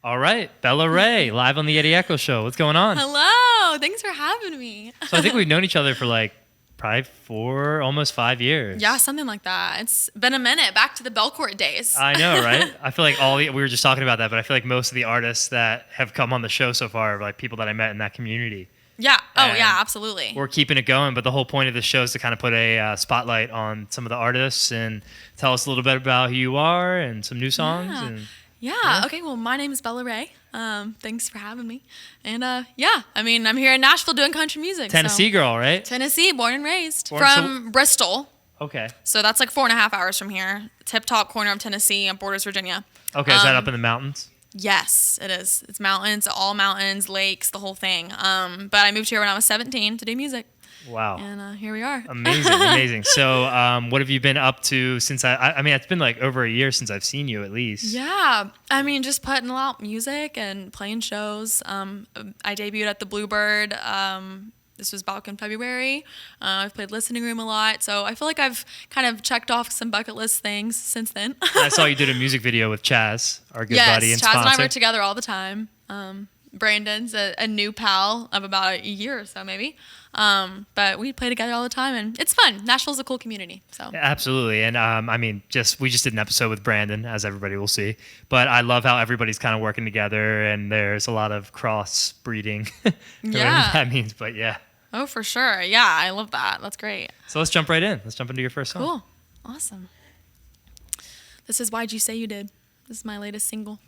All right, Bella Raye, live on the Eddy Echo Show. What's going on? Hello, thanks for having me. So I think we've known each other for like probably almost 5 years. Yeah, something like that. It's been a minute, back to the Belcourt days. I know, right? I feel like we were just talking about that, but I feel like most of the artists that have come on the show so far are like people that I met in that community. Yeah, And yeah, absolutely. We're keeping it going, but the whole point of the show is to kind of put a spotlight on some of the artists and tell us a little bit about who you are and some new songs. Yeah. Okay, well, my name is Bella Raye. Thanks for having me. And yeah, I mean, I'm here in Nashville doing country music. Tennessee girl, right? Tennessee, born and raised. From Bristol. Okay. So that's like 4.5 hours from here. Tip-top corner of Tennessee and borders Virginia. Okay, is that up in the mountains? Yes, it is. It's mountains, all mountains, lakes, the whole thing. But I moved here when I was 17 to do music. Wow. And here we are. Amazing. So what have you been up to since I mean, it's been like over a year since I've seen you at least. Yeah. I mean, just putting out music and playing shows. I debuted at the Bluebird. This was back in February. I've played Listening Room a lot. So I feel like I've kind of checked off some bucket list things since then. I saw you did a music video with Chaz, our good buddy and Chaz sponsor. and I work together all the time. Brandon's a new pal of about a year or so maybe. But we play together all the time and it's fun. Nashville's a cool community. So Yeah, absolutely. And I mean, we just did an episode with Brandon, as everybody will see. But I love how everybody's kind of working together and there's a lot of cross breeding. Yeah. Whatever that means, but yeah. Oh, for sure. Yeah, I love that. That's great. So let's jump right in. Let's jump into your first song. Cool. Awesome. This is Why'd You Say You Did. This is my latest single.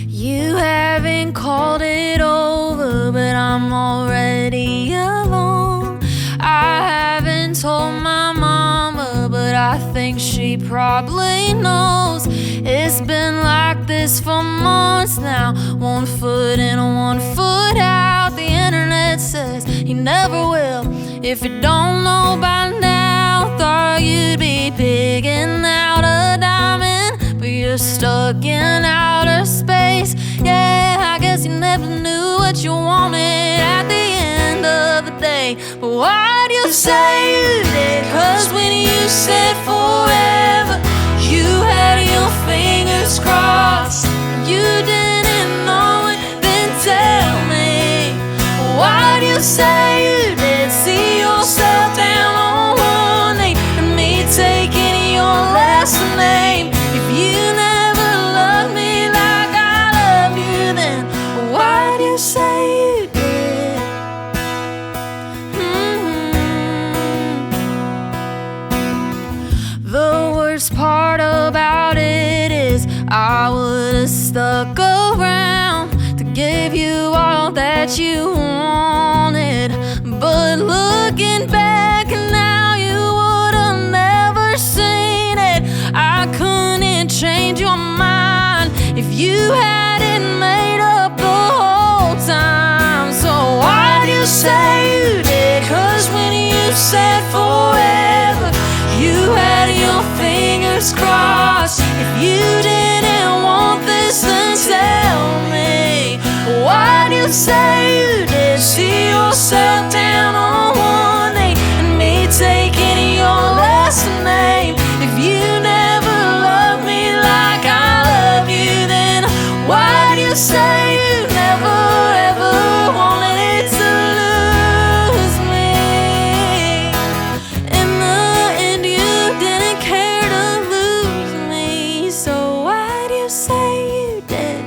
You haven't called it over, but I'm already alone. I haven't told my mama, but I think she probably knows. It's been like this for months now, 1 foot in, 1 foot out. The internet says he never will. If you don't know by now, thought you'd be picking out a diamond, but you're stuck in outer space. Yeah, I guess you never knew what you wanted at the end of the day. But why'd you say you did? 'Cause when you said forever, you had your fingers crossed. You didn't know it, then tell me. Why'd you say you did? See yourself down on one knee and me taking your last name. If you never loved me like I love you, then why'd you say you did? The worst part about it is I would've stuck around to give you all that you wanted. But looking back now, you would've never seen it. I couldn't change your mind if you hadn't made up the whole time. So why'd you say you did? 'Cause when you said forever, you had your fingers crossed. If you didn't want this, then tell me. Why'd you say you did? See yourself down on one knee and me taking your last name. If you never loved me like I love you, then why'd you say you never ever wanted it to lose me? In the end, you didn't care to lose me. So why'd you say you did?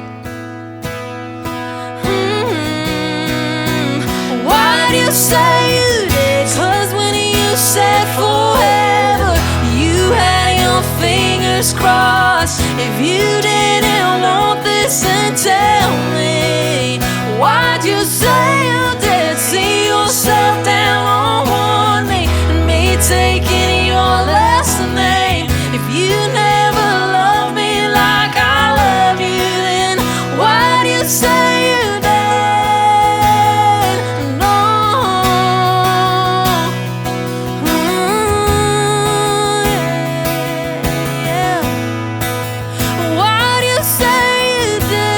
Why'd you say you did? 'Cause when you said forever, you had your fingers crossed. If you didn't want this, then tell me. Why'd you say you did? See yourself down on one knee and me taking your last name. If you never loved me like I love you, then why'd you say you did? No. Yeah. Why'd you say you did?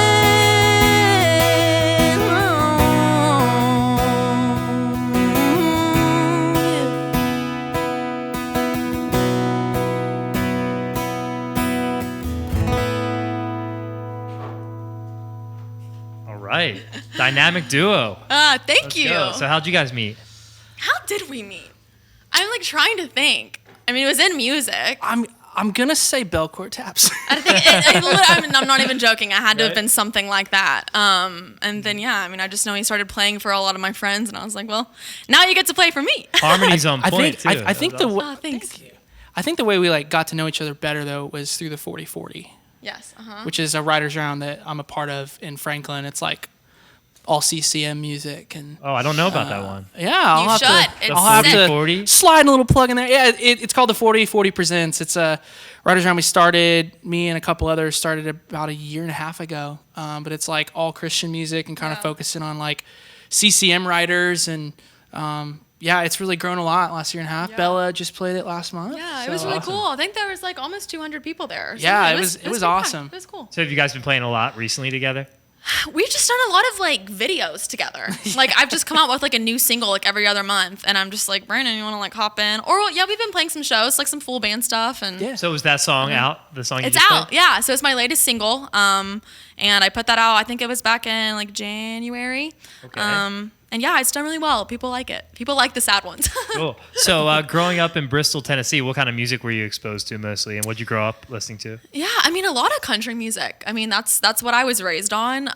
right. Dynamic duo. Thank Let's you. go. So how'd you guys meet? How did we meet? I'm like trying to think. I mean, it was in music. I'm gonna say Belcourt Taps. I think I'm not even joking. I had to have been something like that. And then I just know he started playing for a lot of my friends, and I was like, well, now you get to play for me. Harmony's on point too. I think Oh, thanks. Thank you. I think the way we like got to know each other better though was through the 40/40, Yes. which is a writers round that I'm a part of in Franklin. It's like all CCM music and Oh, I don't know about that one. yeah, I'll You have should. to. It's I'll have sick. to 40? slide a little plug in there. Yeah, it's called the 40/40 Presents. It's a writers round we started. Me and a couple others started about a year and a half ago. But it's like all Christian music and kind of focusing on like CCM writers and it's really grown a lot last year and a half. Yeah. Bella just played it last month. Yeah, it was really cool. I think there was like almost 200 people there. So Yeah, it was pretty awesome. packed. It was cool. So have you guys been playing a lot recently together? We've just done a lot of like videos together. Like I've just come out with like a new single like every other month, and I'm just like, Brandon, you want to like hop in? Or we've been playing some shows, like some full band stuff, and Yeah. So was that song out? The song you it's just out. played? Yeah, so it's my latest single, and I put that out. I think it was back in like January. Okay. And yeah, it's done really well. People like it. People like the sad ones. Cool. So growing up in Bristol, Tennessee, what kind of music were you exposed to mostly, and what'd you grow up listening to? Yeah, I mean a lot of country music. I mean that's what I was raised on.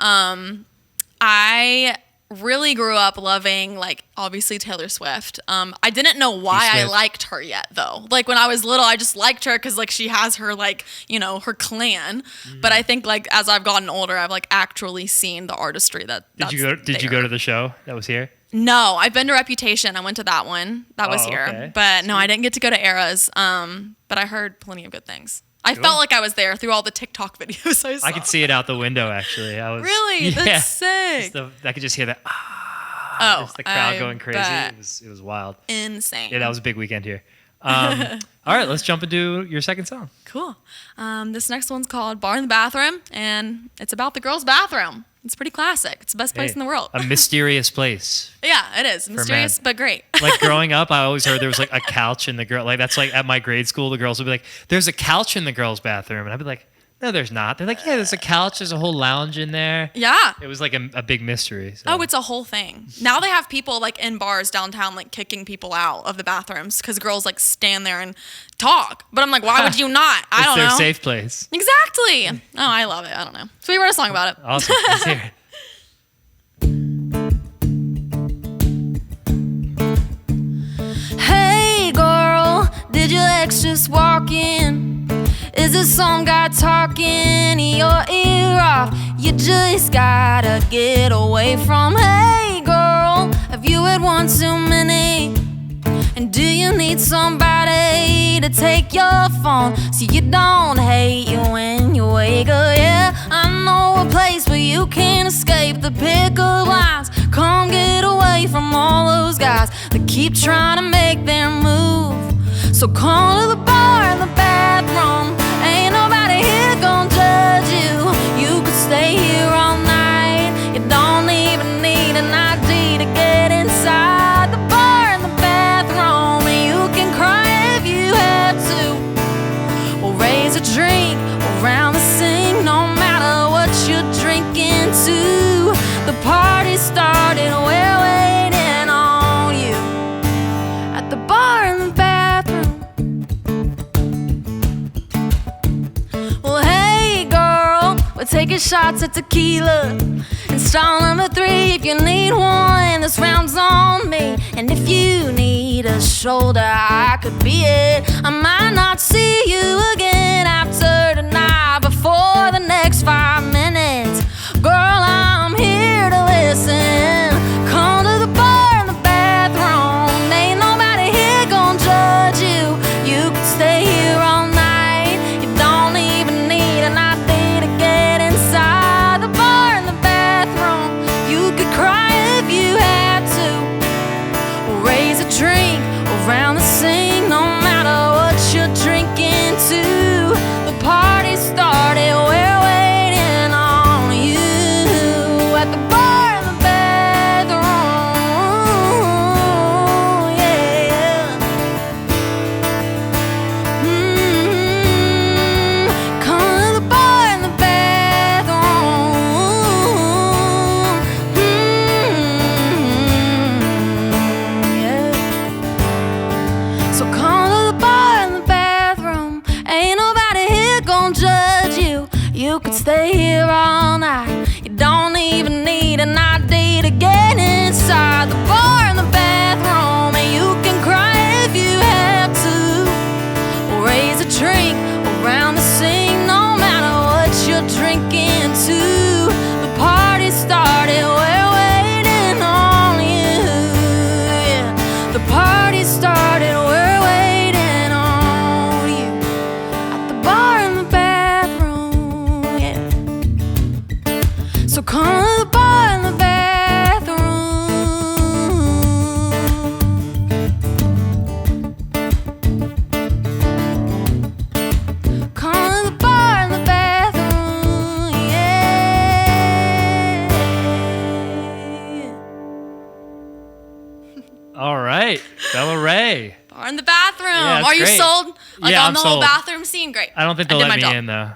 I really grew up loving like obviously Taylor Swift. I didn't know why I Swift. liked her yet though. Like when I was little, I just liked her because like she has her like her clan. But I think like as I've gotten older, I've like actually seen the artistry that. Did you go to the show that was here? No, I've been to Reputation. I went to that one. That was here. Okay. But no, I didn't get to go to Eras. But I heard plenty of good things. I felt like I was there through all the TikTok videos I saw. I could see it out the window actually. Really? That's sick. I could just hear that. Just the crowd going crazy. bet. It was wild. Insane. Yeah, that was a big weekend here. All right, let's jump into your second song. Cool. This next one's called Bar in the Bathroom, and it's about the girls' bathroom. It's pretty classic. It's the best place in the world. A mysterious place. Yeah, it is. Mysterious, but great. Like growing up, I always heard there was like a couch in the girl. Like that's like at my grade school, the girls would be like, "There's a couch in the girls' bathroom," and I'd be like, "No, there's not." They're like, "Yeah, there's a couch. There's a whole lounge in there." Yeah. It was like a big mystery. So. Oh, it's a whole thing. Now they have people like in bars downtown like kicking people out of the bathrooms because girls like stand there and talk. But I'm like, why would you not? I don't know. It's their safe place. Exactly. Oh, I love it. I don't know. So we wrote a song about it. Awesome. Let's hear it. Hey girl, did your ex just walk in? Is this some guy talking your ear off? You just gotta get away from. Hey girl, have you had one too many? And do you need somebody to take your phone so you don't hate you when you wake up? Yeah, I know a place where you can't escape the pickup lines. Come get away from all those guys that keep trying to make their move. So call to the bar in the bathroom. Ain't nobody here gonna judge you. You could stay here all night. You don't even need an ID to get inside the bar in the bathroom. And you can cry if you have to, or raise a drink around the sink. No matter what you're drinking to, the party started. We're waiting on you at the bar in the bathroom. Well, hey girl, we're taking shots at tequila. And stall number 3, if you need one, this round's on me. And if you need a shoulder, I could be it. I might not see you again after tonight, but for the next 5 minutes, girl, I'm here to listen. Come to the bar in the bathroom. Ain't nobody here gonna judge you. You could stay here all night. You don't even need an ID to get inside the bar in the bathroom. You could cry if you had to, or raise a drink around the sink. No matter what you're drinking to, the party started. We're waiting All right, Bella Raye. Bar in the bathroom. Yeah, that's Are you great. sold? Like Yeah, on I'm the whole sold. bathroom scene? Great. I don't think they'll did let my me job. in though.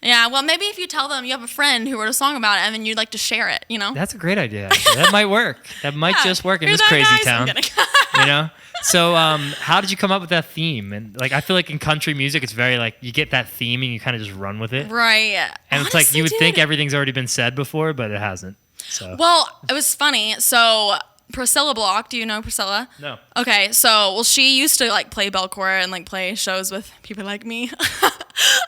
Yeah, well, maybe if you tell them you have a friend who wrote a song about it and then you'd like to share it, you know? That's a great idea. Actually. That might work. That might Yeah. just work in Hear this that, crazy guys? I'm town. kidding. You know. So, how did you come up with that theme? And like, I feel like in country music, it's very like you get that theme and you kind of just run with it. Right. And it's like Honestly, you would think dude. everything's already been said before, but it hasn't. So. Well, it was funny. So Priscilla Block, do you know Priscilla? No. Okay, so well, she used to like play Belcourt and like play shows with people like me,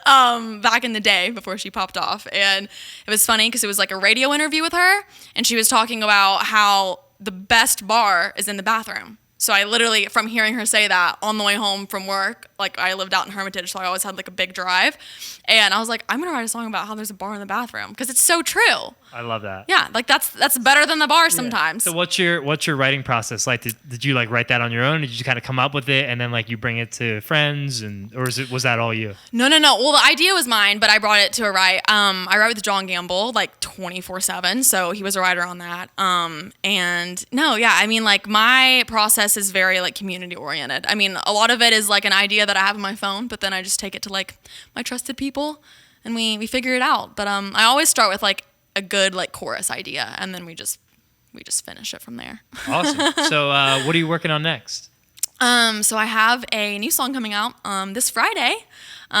back in the day before she popped off, and it was funny because it was like a radio interview with her, and she was talking about how the best bar is in the bathroom. So I literally, from hearing her say that on the way home from work, like I lived out in Hermitage, so I always had like a big drive, and I was like, I'm gonna write a song about how there's a bar in the bathroom because it's so true. I love that. Yeah, like that's better than the bar sometimes. So what's your writing process like? Did you like write that on your own? Did you kind of come up with it and then like you bring it to friends or was that all you? No. Well, the idea was mine, but I brought it to a write. I write with John Gamble like 24/7, so he was a writer on that. And no, yeah, I mean like my process is very like community oriented. I mean, a lot of it is like an idea that I have on my phone, but then I just take it to like my trusted people and we figure it out. But I always start with like a good like chorus idea, and then we just finish it from there. Awesome. So what are you working on next? So I have a new song coming out this Friday,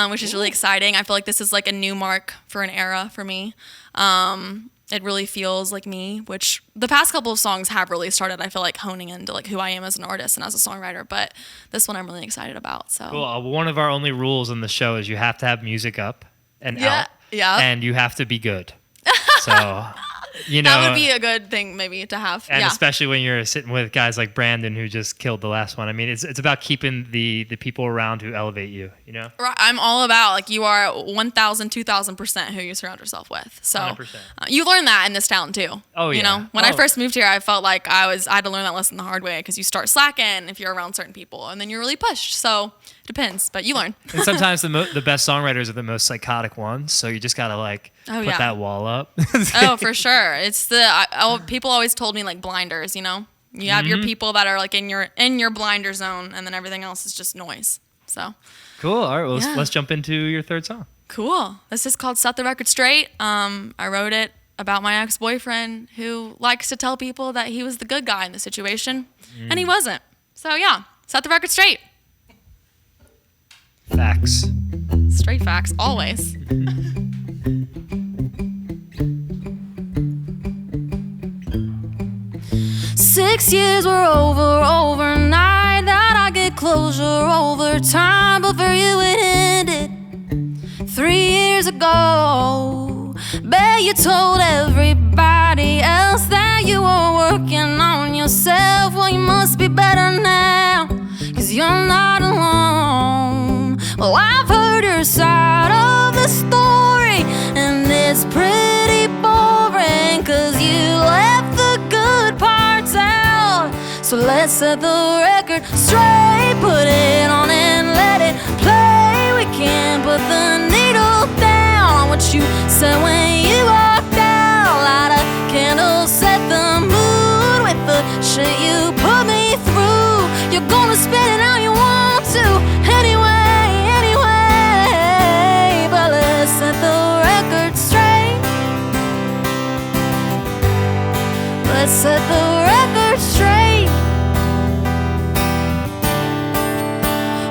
which is really exciting. I feel like this is like a new mark for an era for me. It really feels like me, which the past couple of songs have really started, I feel like, honing into like who I am as an artist and as a songwriter. But this one I'm really excited about. So Well, one of our only rules on the show is you have to have music up and out. Yeah. And you have to be good. So, you know. That would be a good thing maybe to have. And yeah. especially when you're sitting with guys like Brandon, who just killed the last one. I mean, it's about keeping the people around who elevate you, you know? Right, I'm all about like you are 1,000, 2,000% who you surround yourself with. So 100%. You learn that in this town too. Oh, yeah. You know, when I Oh. first moved here, I felt like I had to learn that lesson the hard way because you start slacking if you're around certain people, and then you're really pushed. So it depends, but you learn. And sometimes the best songwriters are the most psychotic ones. So you just got to like Oh, put yeah. that wall up. Oh, for sure. It's people always told me like blinders. You know, you have your people that are like in your blinder zone, and then everything else is just noise. So. Cool. All right. Well, Yeah. let's jump into your third song. Cool. This is called Set the Record Straight. I wrote it about my ex-boyfriend who likes to tell people that he was the good guy in the situation, and he wasn't. So yeah, set the record straight. Facts. Straight facts, always. 6 years were over overnight. That I get closure over time, but for you it ended 3 years ago. Bet you told everybody else that you were working on yourself. Well, you must be better now, 'cause you're not alone. Well, I've heard your side of the story, and it's pretty boring, 'cause you left the good parts out. So let's set the record straight, put it on and let it play. We can't put the needle down on what you said when you walked out. Light a candle, set the mood with the shit you put me through. You're gonna spin it how you want to anyway. But let's set the record straight. Let's set the record straight.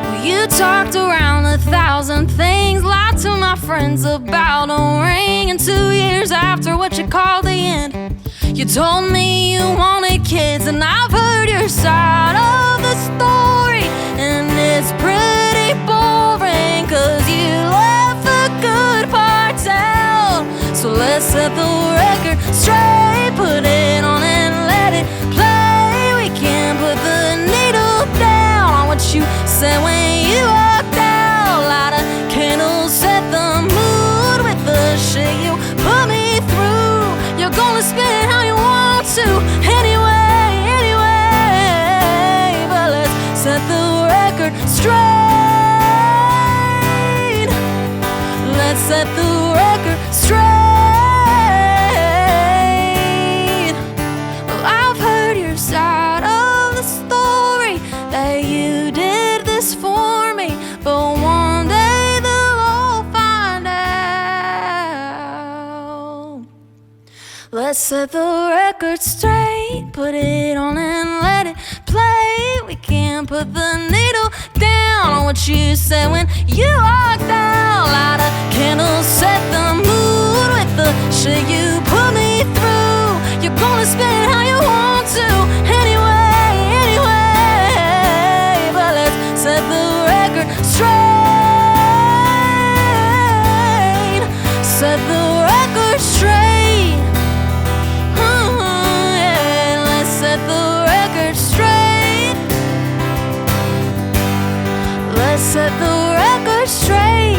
Well, you talked around 1,000 things, lied to my friends about a ring, and 2 years after what you called the end, you told me you wanted kids. And I've heard your side of the story, and it's pretty boring, 'cause you left the good parts out. So let's set the record straight, put it on and let it play. We can't put the needle down on what you said when you walked out. Light a candle, set the mood with the shit you put me through. You're gonna spin it how you want to anyway. But let's set the record straight. Let's set the record straight. Well, I've heard your side of the story. Let's set the record straight, put it on and let it play. We can't put the needle down on what you said when you walked out. Light a candle, set the mood with the shit you put me through. You're gonna spin it how you want to, anyway, anyway. But let's set the record straight. Set the record straight. Yeah, let's set the record straight. Let's set the record straight.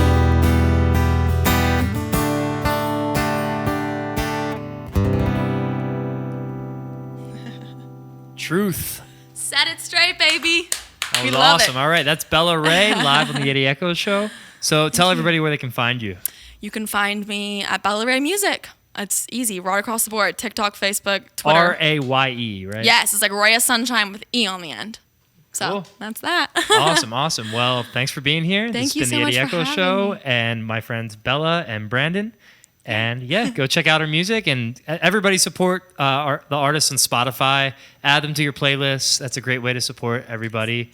Truth. Set it straight, baby. That We was love awesome. it. All right, that's Bella Raye live on the Eddy Echo Show. So tell everybody where they can find you. You can find me at Bella Raye Music. It's easy, right across the board. TikTok, Facebook, Twitter. Raye, right? Yes, it's like Ray of Sunshine with E on the end. So Cool. that's that. Awesome. Well, thanks for being here. Thank you This has so been the much Eddy for Echo having Show me. and my friends Bella and Brandon. And yeah, go check out our music and everybody support the artists on Spotify. Add them to your playlists. That's a great way to support everybody.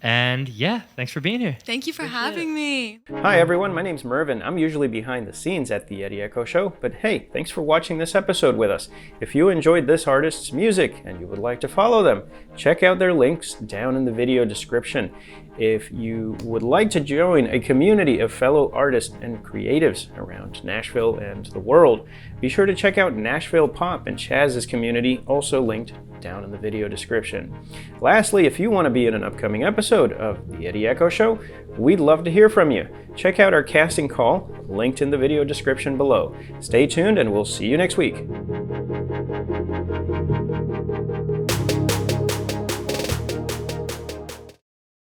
And yeah, thanks for being here. Thank you for having me. Hi everyone, my name's Mervin. I'm usually behind the scenes at the Eddy Echo Show, but hey, thanks for watching this episode with us. If you enjoyed this artist's music and you would like to follow them, check out their links down in the video description. If you would like to join a community of fellow artists and creatives around Nashville and the world, be sure to check out Nashville Pop and Chaz's community, also linked down in the video description. Lastly, if you want to be in an upcoming episode of the Eddy Echo Show, we'd love to hear from you. Check out our casting call, linked in the video description below. Stay tuned and we'll see you next week.